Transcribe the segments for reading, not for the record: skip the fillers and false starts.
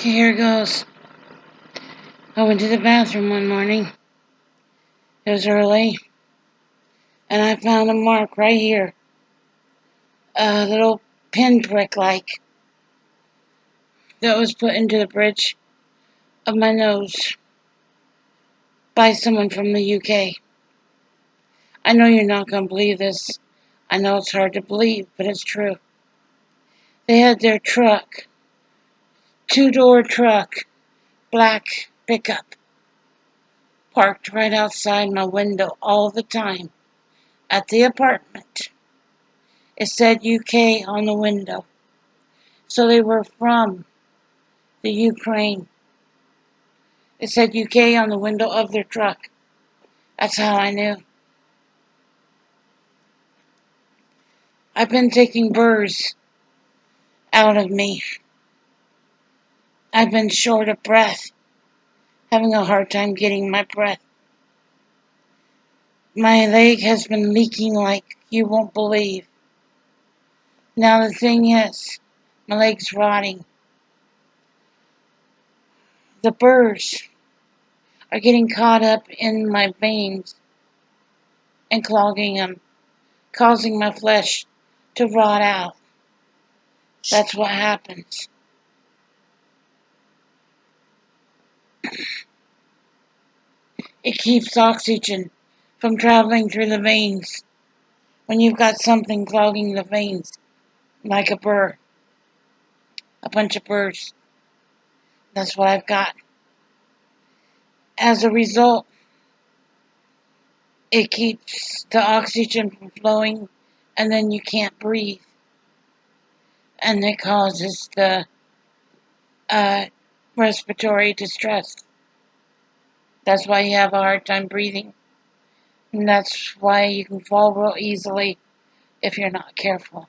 Okay, here goes. I went to the bathroom one morning. It was early, and I found a mark right here. A little pinprick like that was put into the bridge of my nose by someone from the UK. I know you're not going to believe this. I know it's hard to believe, but it's true. They had their truck, two-door truck, black pickup, parked right outside my window all the time at the apartment. It said UK on the window. So they were from the Ukraine. It said UK on the window of their truck. That's how I knew. I've been taking burrs out of me. I've been short of breath, having a hard time getting my breath. My leg has been leaking like you won't believe. Now the thing is, my leg's rotting. The burrs are getting caught up in my veins and clogging them, causing my flesh to rot out. That's what happens. It keeps oxygen from traveling through the veins when you've got something clogging the veins, like a burr, a bunch of burrs. That's what I've got. As a result, it keeps the oxygen from flowing, and then you can't breathe. And it causes the uh, respiratory distress. That's why you have a hard time breathing. And that's why you can fall real easily if you're not careful.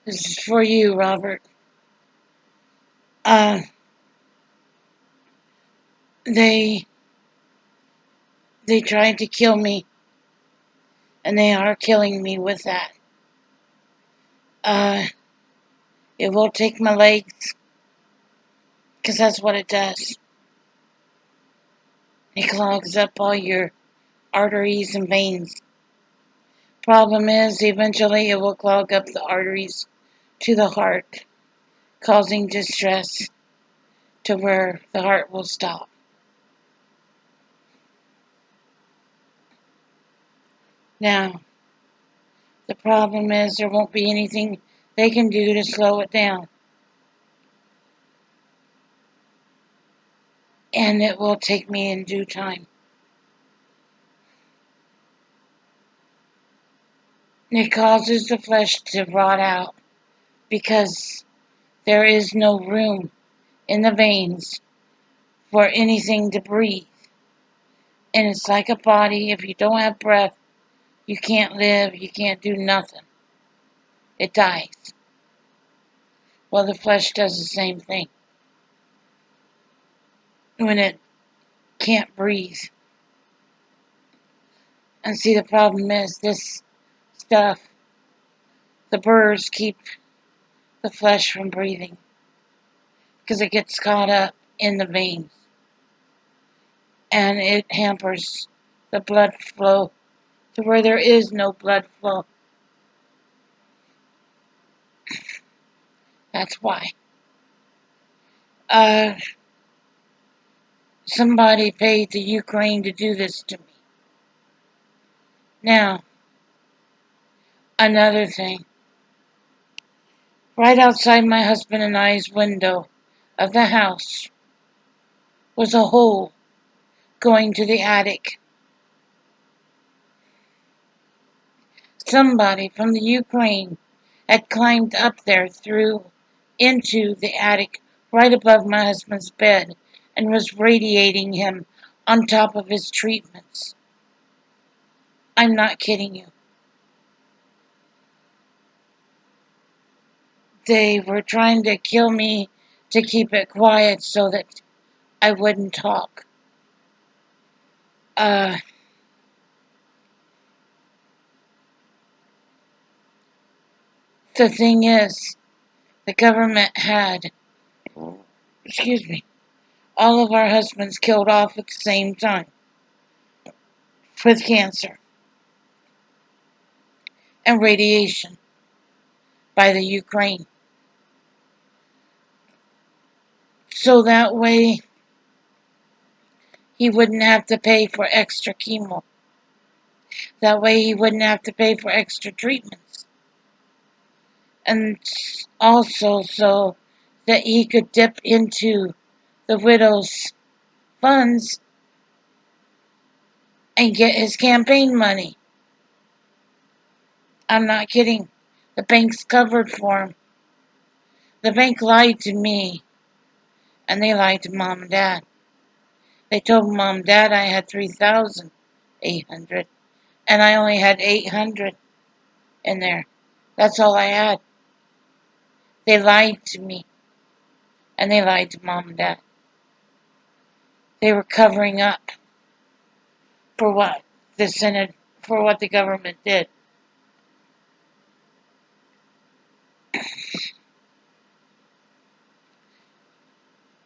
This is for you, Robert. Uh, they they tried to kill me, and they are killing me with that. Uh, it will take my legs, because that's what it does. It clogs up all your arteries and veins. Problem is, eventually it will clog up the arteries to the heart, causing distress to where the heart will stop. Now, the problem is there won't be anything they can do to slow it down. And it will take me in due time. It causes the flesh to rot out because there is no room in the veins for anything to breathe. And it's like a body. If you don't have breath, you can't live, you can't do nothing. It dies. Well, the flesh does the same thing when it can't breathe. And see, the problem is this stuff, the burrs keep the flesh from breathing because it gets caught up in the veins and it hampers the blood flow to where there is no blood flow. That's why. Uh, Somebody paid the Ukraine to do this to me. Now, another thing. Right outside my husband and I's window of the house was a hole going to the attic. Somebody from the Ukraine had climbed up there through into the attic right above my husband's bed and was radiating him on top of his treatments. I'm not kidding you. They were trying to kill me to keep it quiet so that I wouldn't talk. Uh, The thing is, the government had, excuse me, all of our husbands killed off at the same time with cancer and radiation by the Ukraine. So that way he wouldn't have to pay for extra chemo. That way he wouldn't have to pay for extra treatments. And also so that he could dip into the widow's funds and get his campaign money. I'm not kidding. The bank's covered for him. The bank lied to me, and they lied to mom and dad. They told mom and dad I had 3,800, and I only had 800 in there. That's all I had. They lied to me, and they lied to mom and dad. They were covering up for what the Senate, for what the government did.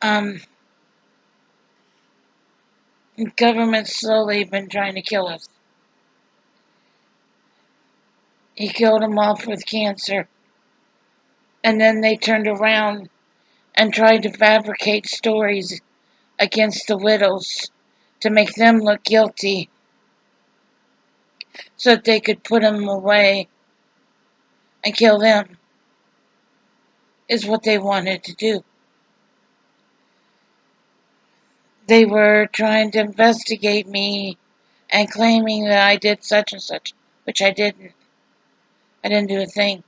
Um, government's slowly been trying to kill us. He killed them off with cancer, and then they turned around and tried to fabricate stories against the widows to make them look guilty so that they could put them away and kill them, is what they wanted to do. They were trying to investigate me and claiming that I did such and such, which I didn't. I didn't do a thing.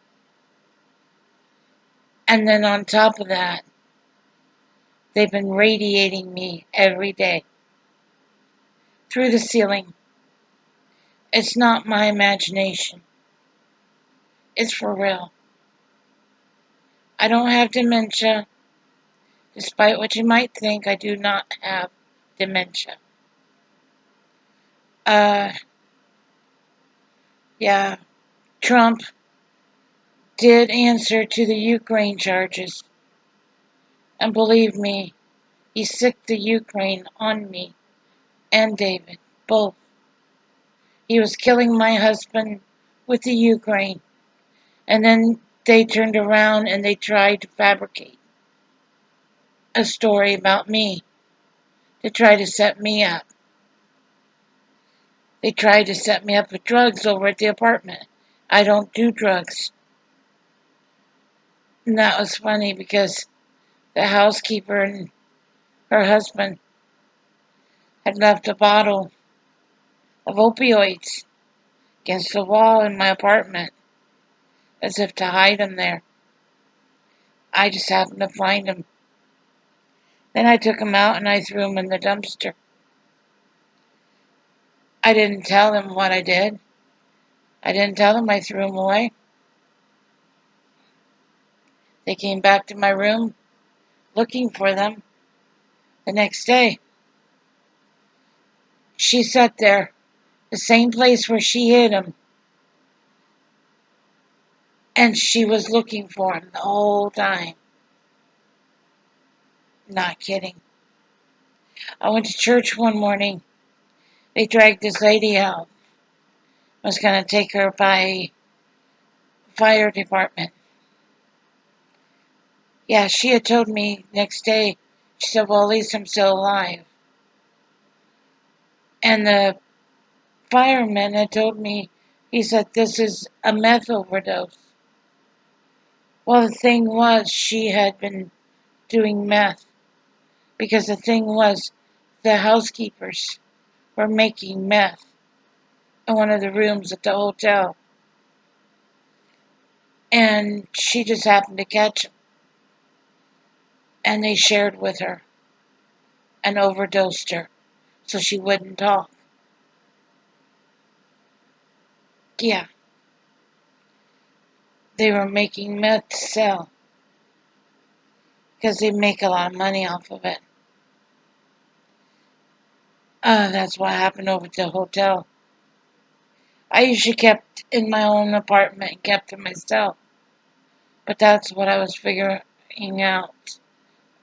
And then on top of that, they've been radiating me every day through the ceiling. It's not my imagination. It's for real. I don't have dementia. Despite what you might think, I do not have dementia. Uh, yeah, Trump did answer to the Ukraine charges. And believe me, he sicked the Ukraine on me and David, both. He was killing my husband with the Ukraine. And then they turned around and they tried to fabricate a story about me to try to set me up. They tried to set me up with drugs over at the apartment. I don't do drugs. And that was funny because the housekeeper and her husband had left a bottle of opioids against the wall in my apartment as if to hide them there. I just happened to find them. Then I took them out and I threw them in the dumpster. I didn't tell them what I did. I didn't tell them I threw them away. They came back to my room looking for them the next day. She sat there, the same place where she hid them, and she was looking for them the whole time. Not kidding. I went to church one morning. They dragged this lady out. I was going to take her by fire department. Yeah, she had told me next day. She said, well, at least I'm still alive. And the fireman had told me, he said, this is a meth overdose. Well, the thing was, she had been doing meth. Because the thing was, the housekeepers were making meth in one of the rooms at the hotel. And she just happened to catch them. And they shared with her and overdosed her so she wouldn't talk. Yeah, they were making meth to sell because they make a lot of money off of it. That's what happened over at the hotel. I usually kept in my own apartment and kept to myself. But that's what I was figuring out.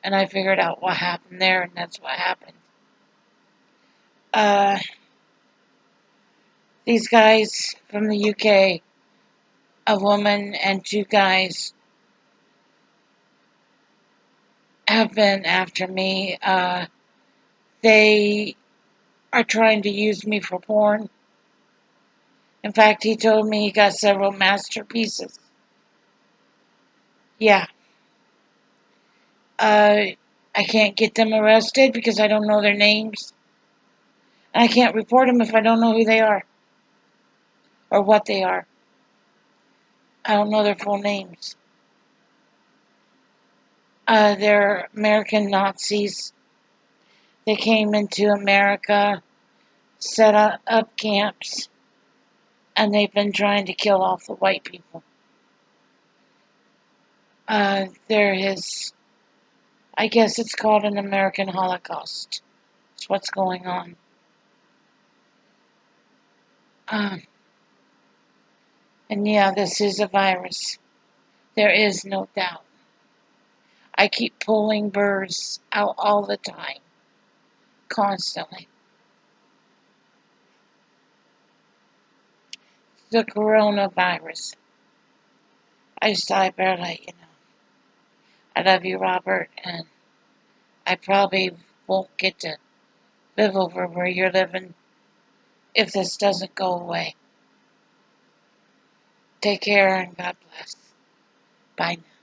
And I figured out what happened there, and that's what happened. Uh, these guys from the UK, a woman and two guys, have been after me. They are trying to use me for porn. In fact, he told me he got several masterpieces. Yeah. I can't get them arrested because I don't know their names. And I can't report them if I don't know who they are or what they are. I don't know their full names. They're American Nazis. They came into America, set up camps, and they've been trying to kill off the white people. There is, I guess it's called an American Holocaust. That's what's going on. Uh, and yeah, this is a virus. There is no doubt. I keep pulling burrs out all the time, constantly. The coronavirus. I just thought I'd better let you know. I love you, Robert, and I probably won't get to live over where you're living if this doesn't go away. Take care and God bless. Bye now.